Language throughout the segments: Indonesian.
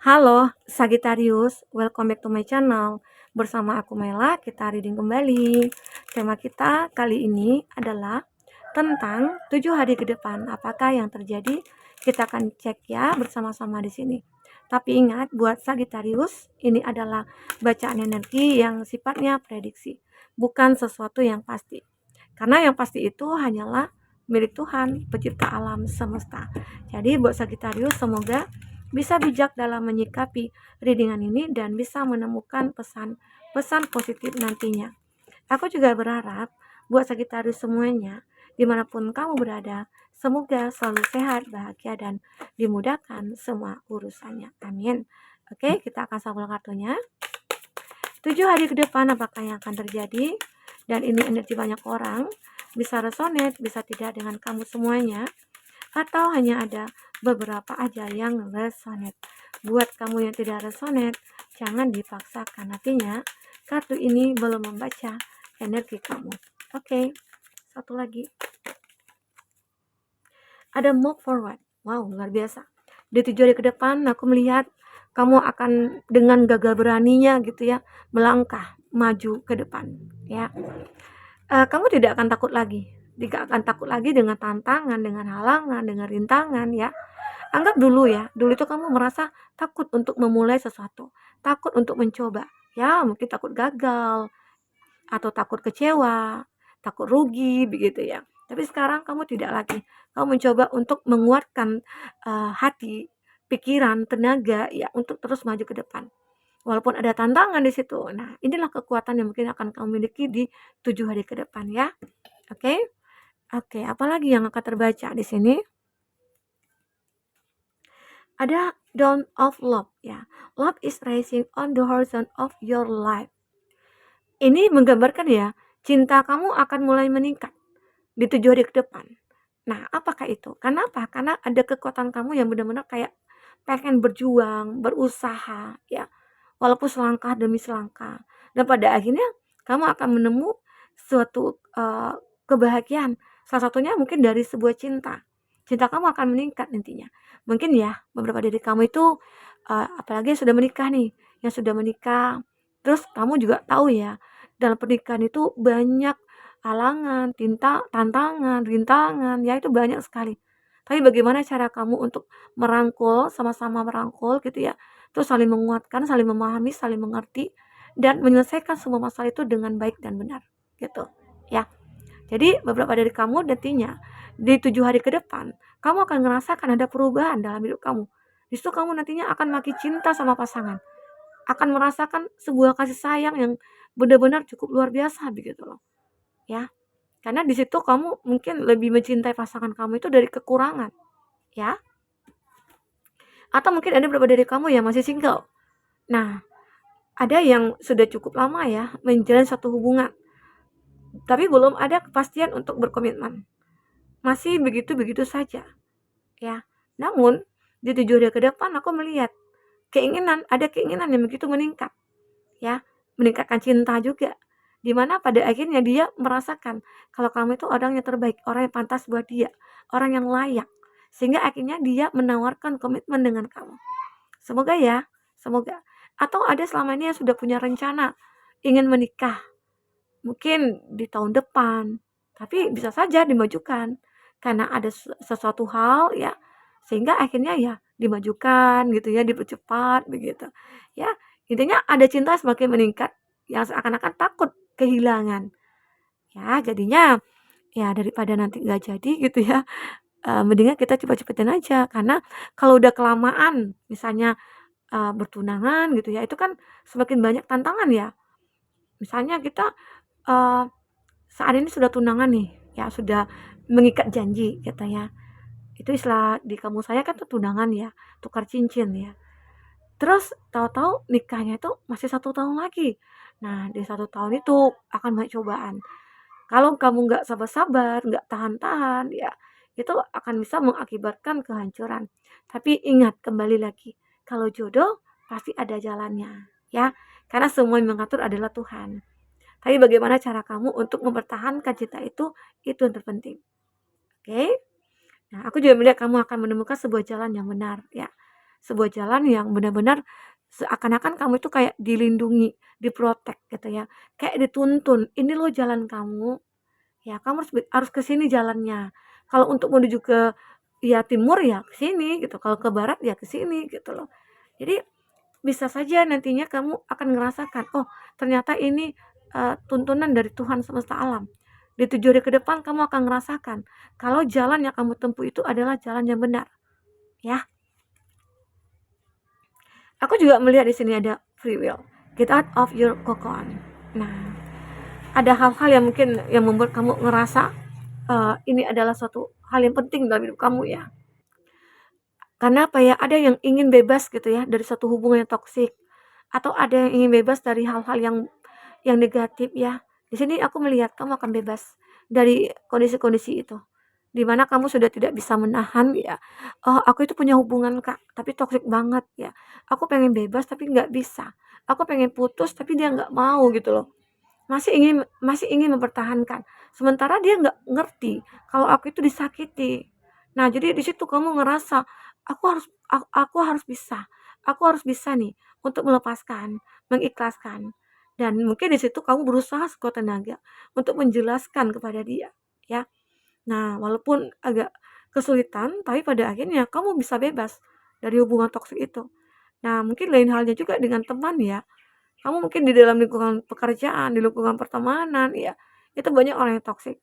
Halo Sagittarius, welcome back to my channel. Bersama aku Mela, kita reading kembali. Tema kita kali ini adalah tentang 7 hari ke depan. Apakah yang terjadi? Kita akan cek ya bersama-sama di sini. Tapi ingat, buat Sagittarius, ini adalah bacaan energi yang sifatnya prediksi, bukan sesuatu yang pasti. Karena yang pasti itu hanyalah milik Tuhan, pencipta alam semesta. Jadi buat Sagittarius, semoga bisa bijak dalam menyikapi readingan ini dan bisa menemukan pesan-pesan positif nantinya. Aku juga berharap buat Sagittarius semuanya, dimanapun kamu berada, semoga selalu sehat, bahagia, dan dimudahkan semua urusannya. Amin. Oke, kita akan sambung kartunya. 7 hari ke depan apakah yang akan terjadi? Dan ini energi banyak orang, bisa resonate, bisa tidak dengan kamu semuanya, atau hanya ada beberapa aja yang resonate. Buat kamu yang tidak resonate, jangan dipaksakan. Artinya, kartu ini belum membaca energi kamu. Oke, satu lagi. Ada move forward. Wow, luar biasa. Di 7 hari ke depan, aku melihat kamu akan dengan gagah beraninya gitu ya, melangkah maju ke depan. Ya, kamu tidak akan takut lagi. Tidak akan takut lagi dengan tantangan, dengan halangan, dengan rintangan ya. Anggap dulu ya, dulu itu kamu merasa takut untuk memulai sesuatu, takut untuk mencoba. Ya, mungkin takut gagal, atau takut kecewa, takut rugi, begitu ya. Tapi sekarang kamu tidak lagi. Kamu mencoba untuk menguatkan hati, pikiran, tenaga ya untuk terus maju ke depan. Walaupun ada tantangan di situ. Nah, inilah kekuatan yang mungkin akan kamu miliki di 7 hari ke depan ya. Oke? Oke, apalagi yang akan terbaca di sini? Ada dawn of love ya. Love is rising on the horizon of your life. Ini menggambarkan ya, cinta kamu akan mulai meningkat di 7 hari ke depan. Nah, apakah itu? Kenapa? Karena ada kekuatan kamu yang benar-benar kayak pengen berjuang, berusaha ya. Walaupun selangkah demi selangkah. Dan pada akhirnya kamu akan menemu suatu kebahagiaan. Salah satunya mungkin dari sebuah cinta. Cinta kamu akan meningkat nantinya. Mungkin ya beberapa dari kamu itu apalagi yang sudah menikah nih, yang sudah menikah. Terus kamu juga tahu ya, dalam pernikahan itu banyak halangan, tantangan, rintangan, ya itu banyak sekali. Tapi bagaimana cara kamu untuk merangkul, sama-sama merangkul gitu ya, terus saling menguatkan, saling memahami, saling mengerti, dan menyelesaikan semua masalah itu dengan baik dan benar, gitu ya. Jadi beberapa dari kamu nantinya di 7 hari ke depan, kamu akan merasakan ada perubahan dalam hidup kamu. Di situ kamu nantinya akan makin cinta sama pasangan, akan merasakan sebuah kasih sayang yang benar-benar cukup luar biasa begitu loh, ya. Karena di situ kamu mungkin lebih mencintai pasangan kamu itu dari kekurangan, ya. Atau mungkin ada beberapa dari kamu yang masih single. Nah, ada yang sudah cukup lama ya menjalin satu hubungan, tapi belum ada kepastian untuk berkomitmen. Masih begitu-begitu saja, ya. Namun, di 7 hari ke depan aku melihat ada keinginan yang begitu meningkat, ya. Meningkatkan cinta juga. Dimana pada akhirnya dia merasakan kalau kamu itu orang yang terbaik, orang yang pantas buat dia, orang yang layak. Sehingga akhirnya dia menawarkan komitmen dengan kamu. Semoga ya, semoga. Atau ada selama ini yang sudah punya rencana ingin menikah, mungkin di tahun depan, tapi bisa saja dimajukan karena ada sesuatu hal ya, sehingga akhirnya ya dimajukan gitu ya, dipercepat begitu. Ya, intinya ada cinta semakin meningkat yang seakan-akan takut kehilangan. Ya, jadinya ya daripada nanti nggak jadi gitu ya, mendingan kita cepat-cepatin aja karena kalau udah kelamaan misalnya bertunangan gitu ya, itu kan semakin banyak tantangan ya. Misalnya kita saat ini sudah tunangan nih, ya sudah mengikat janji gitu ya. Itu istilah di kampung saya kan tuh tunangan ya, tukar cincin ya. Terus tahu-tahu nikahnya itu masih 1 tahun lagi. Nah, di 1 tahun itu akan banyak cobaan. Kalau kamu nggak sabar-sabar, nggak tahan-tahan, ya itu akan bisa mengakibatkan kehancuran. Tapi ingat kembali lagi, kalau jodoh pasti ada jalannya, ya. Karena semua yang mengatur adalah Tuhan. Tapi bagaimana cara kamu untuk mempertahankan cinta itu yang terpenting. Oke? Nah, aku juga melihat kamu akan menemukan sebuah jalan yang benar, ya. sebuah jalan yang benar-benar seakan-akan kamu itu kayak dilindungi, diprotek gitu ya, kayak dituntun, "Ini loh jalan kamu, ya kamu harus ke sini jalannya. Kalau untuk menuju ke ya timur ya ke sini gitu, kalau ke barat ya ke sini," gitu loh. Jadi bisa saja nantinya kamu akan ngerasakan, oh ternyata ini tuntunan dari Tuhan semesta alam. Di 7 hari ke depan kamu akan ngerasakan kalau jalan yang kamu tempuh itu adalah jalan yang benar, ya. Aku juga melihat di sini ada free will. Get out of your cocoon. Nah, ada hal-hal yang mungkin yang membuat kamu ngerasa ini adalah suatu hal yang penting dalam hidup kamu ya. Karena apa ya, ada yang ingin bebas gitu ya dari satu hubungan yang toksik, atau ada yang ingin bebas dari hal-hal yang negatif ya. Di sini aku melihat kamu akan bebas dari kondisi-kondisi itu. Di mana kamu sudah tidak bisa menahan ya. Oh, aku itu punya hubungan Kak, tapi toksik banget ya. Aku pengen bebas tapi nggak bisa. Aku pengen putus tapi dia nggak mau gitu loh. Masih ingin mempertahankan. Sementara dia nggak ngerti kalau aku itu disakiti. Nah, jadi di situ kamu ngerasa aku harus bisa. Aku harus bisa nih untuk melepaskan, mengikhlaskan. Dan mungkin di situ kamu berusaha sekuat tenaga untuk menjelaskan kepada dia, ya. Nah, walaupun agak kesulitan, tapi pada akhirnya kamu bisa bebas dari hubungan toksik itu. Nah, mungkin lain halnya juga dengan teman ya. Kamu mungkin di dalam lingkungan pekerjaan, di lingkungan pertemanan, ya, itu banyak orang yang toksik.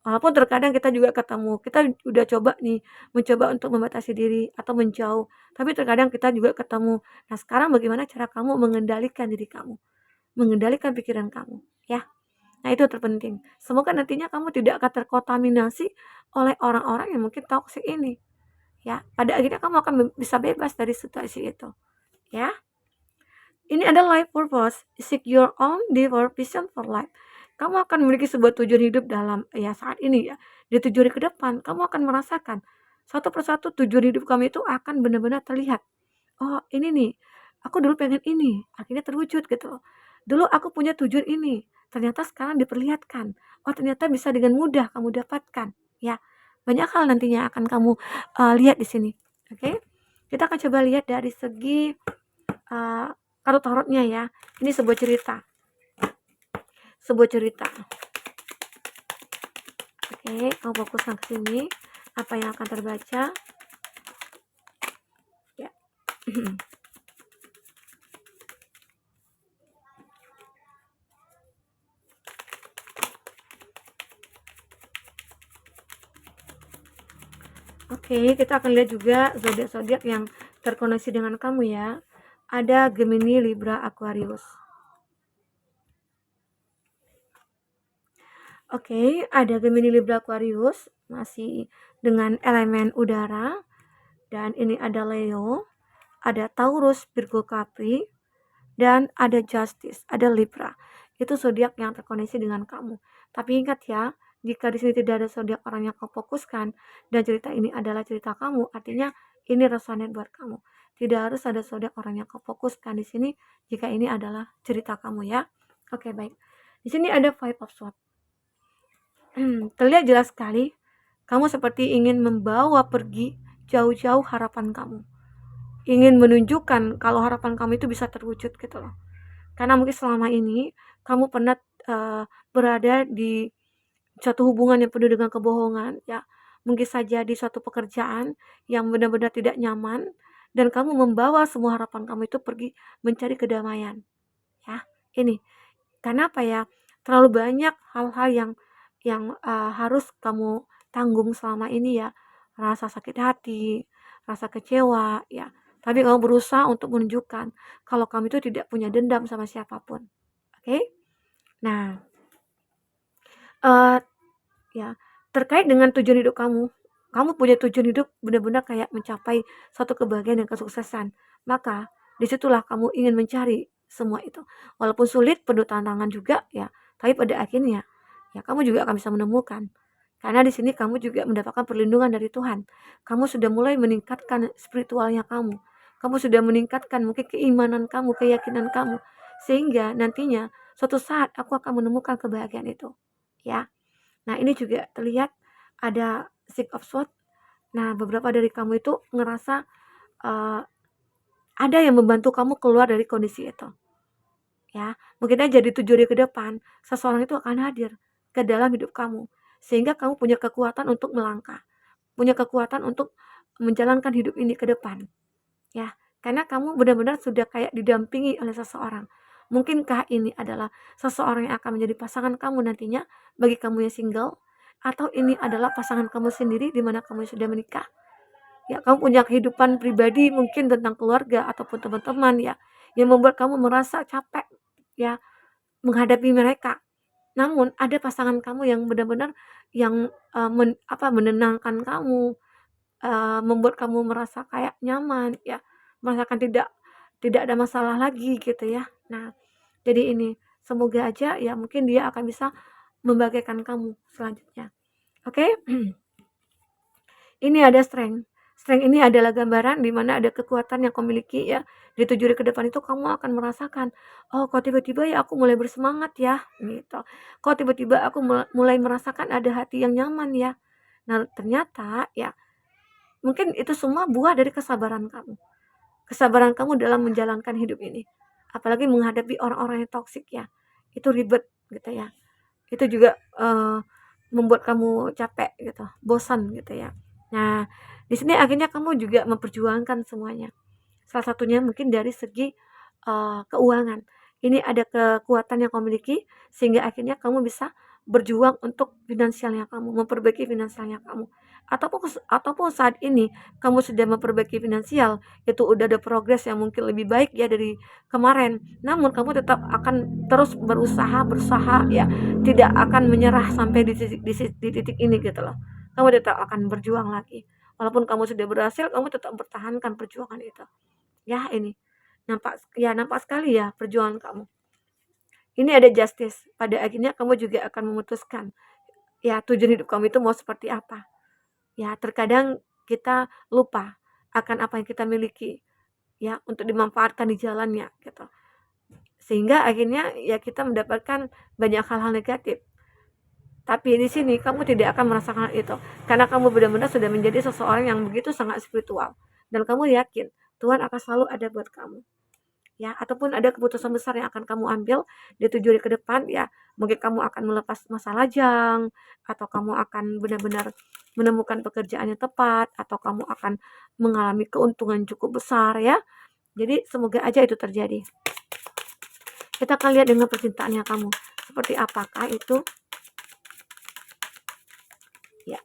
Walaupun terkadang kita juga ketemu, kita udah coba nih, mencoba untuk membatasi diri atau menjauh, tapi terkadang kita juga ketemu. Nah, sekarang bagaimana cara kamu mengendalikan diri kamu, mengendalikan pikiran kamu, ya. Nah, itu terpenting. Semoga nantinya kamu tidak akan terkontaminasi oleh orang-orang yang mungkin toksik ini, ya. Pada akhirnya kamu akan bisa bebas dari situasi itu, ya. Ini adalah life purpose, seek your own deeper vision for life. Kamu akan memiliki sebuah tujuan hidup dalam ya saat ini ya. Di 7 hari ke depan, kamu akan merasakan satu persatu tujuan hidup kamu itu akan benar-benar terlihat. Oh, ini nih, aku dulu pengen ini, akhirnya terwujud gitu loh. Dulu aku punya tujuan ini, ternyata sekarang diperlihatkan. Oh, ternyata bisa dengan mudah kamu dapatkan. Ya, banyak hal nantinya akan kamu lihat di sini. Oke, kita akan coba lihat dari segi uh, kartu tarotnya ya. Ini sebuah cerita. Sebuah cerita. Oke, kamu fokuskan ke sini. Apa yang akan terbaca? Ya. Oke, kita akan lihat juga zodiak-zodiak yang terkoneksi dengan kamu ya. Ada Gemini, Libra, Aquarius. Oke, ada Gemini, Libra, Aquarius masih dengan elemen udara, dan ini ada Leo, ada Taurus, Virgo, Capri, dan ada Justice, ada Libra. Itu zodiak yang terkoneksi dengan kamu. Tapi ingat ya, jika di sini tidak ada zodiak orang yang kau fokuskan dan cerita ini adalah cerita kamu, artinya ini resonate buat kamu. Tidak harus ada zodiak orang yang kau fokuskan di sini jika ini adalah cerita kamu ya. Oke, baik. Di sini ada Five of Swords. Terlihat jelas sekali kamu seperti ingin membawa pergi jauh-jauh harapan kamu. Ingin menunjukkan kalau harapan kamu itu bisa terwujud gitu loh. Karena mungkin selama ini kamu pernah berada di suatu hubungan yang penuh dengan kebohongan ya. Mungkin saja di suatu pekerjaan yang benar-benar tidak nyaman dan kamu membawa semua harapan kamu itu pergi mencari kedamaian. Ya, ini. Karena apa ya? Terlalu banyak hal-hal yang harus kamu tanggung selama ini ya. Rasa sakit hati, rasa kecewa ya. Tapi kamu berusaha untuk menunjukkan kalau kamu itu tidak punya dendam sama siapapun. Oke? Nah, ya, terkait dengan tujuan hidup kamu, kamu punya tujuan hidup benar-benar kayak mencapai suatu kebahagiaan dan kesuksesan. Maka disitulah kamu ingin mencari semua itu. Walaupun sulit, penuh tantangan juga ya, tapi pada akhirnya ya kamu juga akan bisa menemukan. Karena di sini kamu juga mendapatkan perlindungan dari Tuhan. Kamu sudah mulai meningkatkan spiritualnya kamu. Kamu sudah meningkatkan mungkin keimanan kamu, keyakinan kamu. Sehingga nantinya suatu saat aku akan menemukan kebahagiaan itu. Ya. Nah, ini juga terlihat ada Six of Swords. Nah, beberapa dari kamu itu ngerasa uh, ada yang membantu kamu keluar dari kondisi itu. Ya, mungkin aja di 7 hari ke depan, seseorang itu akan hadir ke dalam hidup kamu, sehingga kamu punya kekuatan untuk melangkah, punya kekuatan untuk menjalankan hidup ini ke depan. Ya, karena kamu benar-benar sudah kayak didampingi oleh seseorang. Mungkinkah ini adalah seseorang yang akan menjadi pasangan kamu nantinya bagi kamu yang single, atau ini adalah pasangan kamu sendiri di mana kamu sudah menikah? Ya, kamu punya kehidupan pribadi mungkin tentang keluarga ataupun teman-teman ya, yang membuat kamu merasa capek ya menghadapi mereka. Namun ada pasangan kamu yang benar-benar yang menenangkan kamu, membuat kamu merasa kayak nyaman ya, merasakan tidak tidak ada masalah lagi gitu ya. Nah, jadi ini semoga aja ya mungkin dia akan bisa membahagiakan kamu selanjutnya. Oke? Ini ada strength. Strength ini adalah gambaran di mana ada kekuatan yang kau miliki ya. Di 7 hari ke depan itu kamu akan merasakan, oh kok tiba-tiba ya aku mulai bersemangat ya, gitu. Kok tiba-tiba aku mulai merasakan ada hati yang nyaman ya. Nah, ternyata ya mungkin itu semua buah dari kesabaran kamu. Kesabaran kamu dalam menjalankan hidup ini. Apalagi menghadapi orang-orang yang toksik ya. Itu ribet gitu ya. Itu juga membuat kamu capek gitu, bosan gitu ya. Nah, di sini akhirnya kamu juga memperjuangkan semuanya. Salah satunya mungkin dari segi keuangan. Ini ada kekuatan yang kamu miliki sehingga akhirnya kamu bisa berjuang untuk finansialnya kamu, memperbaiki finansialnya kamu. Ataupun saat ini kamu sudah memperbaiki finansial, itu udah ada progres yang mungkin lebih baik ya dari kemarin. Namun kamu tetap akan terus berusaha ya, tidak akan menyerah sampai di titik ini gitu loh. Kamu tetap akan berjuang lagi. Walaupun kamu sudah berhasil, kamu tetap bertahankan perjuangan itu. Ya, ini nampak sekali ya perjuangan kamu. Ini ada justice. Pada akhirnya kamu juga akan memutuskan ya tujuan hidup kamu itu mau seperti apa. Ya, terkadang kita lupa akan apa yang kita miliki ya untuk dimanfaatkan di jalannya gitu. Sehingga akhirnya ya kita mendapatkan banyak hal-hal negatif. Tapi di sini kamu tidak akan merasakan itu karena kamu benar-benar sudah menjadi seseorang yang begitu sangat spiritual dan kamu yakin Tuhan akan selalu ada buat kamu. Ya, ataupun ada keputusan besar yang akan kamu ambil di 7 hari ke depan ya, mungkin kamu akan melepas masa lajang atau kamu akan benar-benar menemukan pekerjaan yang tepat atau kamu akan mengalami keuntungan cukup besar ya. Jadi semoga aja itu terjadi. Kita akan lihat dengan percintaannya kamu seperti apakah itu. Ya.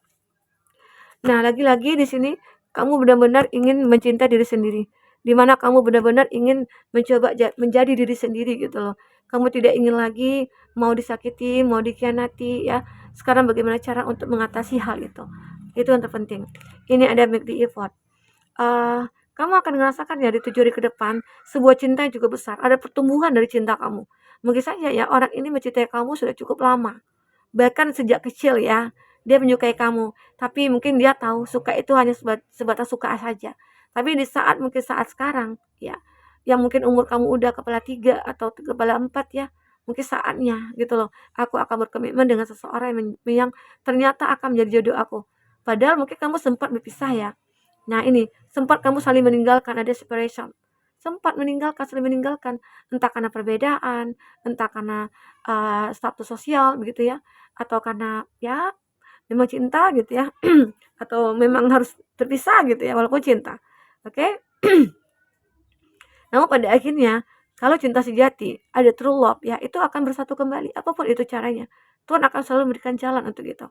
Nah, lagi-lagi di sini kamu benar-benar ingin mencintai diri sendiri. Di mana kamu benar-benar ingin mencoba menjadi diri sendiri gitu loh. Kamu tidak ingin lagi mau disakiti, mau dikhianati ya. Sekarang bagaimana cara untuk mengatasi hal itu? Itu yang terpenting. Ini ada make the effort. Kamu akan merasakan ya di 7 hari ke depan sebuah cinta yang juga besar. Ada pertumbuhan dari cinta kamu. Mungkin saja ya orang ini mencintai kamu sudah cukup lama. Bahkan sejak kecil ya, dia menyukai kamu. Tapi mungkin dia tahu suka itu hanya sebatas suka saja. Tapi di mungkin saat sekarang ya, yang mungkin umur kamu udah kepala 3 atau kepala 4 ya, mungkin saatnya gitu loh. Aku akan berkomitmen dengan seseorang yang ternyata akan menjadi jodoh aku. Padahal mungkin kamu sempat berpisah ya. Nah, ini sempat kamu saling meninggalkan, ada separation. Sempat saling meninggalkan, entah karena perbedaan, entah karena status sosial begitu ya, atau karena ya memang cinta gitu ya, atau memang harus terpisah gitu ya walaupun cinta. Oke? Namun pada akhirnya kalau cinta sejati, ada true love ya, itu akan bersatu kembali apapun itu caranya. Tuhan akan selalu memberikan jalan untuk itu.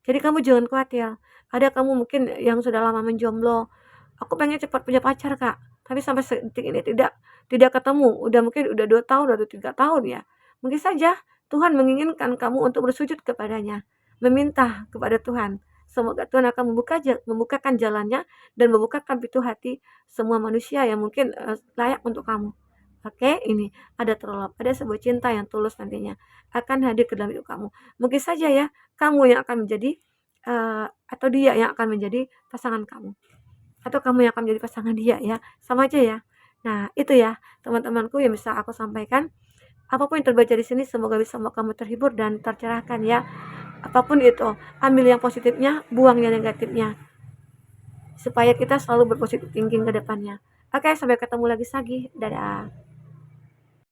Jadi kamu jangan khawatir. Ada kamu mungkin yang sudah lama menjomblo, aku pengen cepat punya pacar kak, tapi sampai detik ini tidak ketemu. Udah 2 tahun, udah 3 tahun ya. Mungkin saja Tuhan menginginkan kamu untuk bersujud kepadanya, meminta kepada Tuhan. Semoga Tuhan akan membukakan jalannya dan membukakan pintu hati semua manusia yang mungkin layak untuk kamu. Oke, ini ada terlop, ada sebuah cinta yang tulus nantinya akan hadir ke dalam hidup kamu. Mungkin saja ya, kamu yang akan menjadi atau dia yang akan menjadi pasangan kamu. Atau kamu yang akan menjadi pasangan dia ya, sama aja ya. Nah, itu ya teman-temanku yang bisa aku sampaikan. Apapun yang terbaca di sini semoga bisa membuat kamu terhibur dan tercerahkan ya. Apapun itu, ambil yang positifnya, buang yang negatifnya. Supaya kita selalu berpositif thinking ke depannya. Oke, sampai ketemu lagi. Dadah.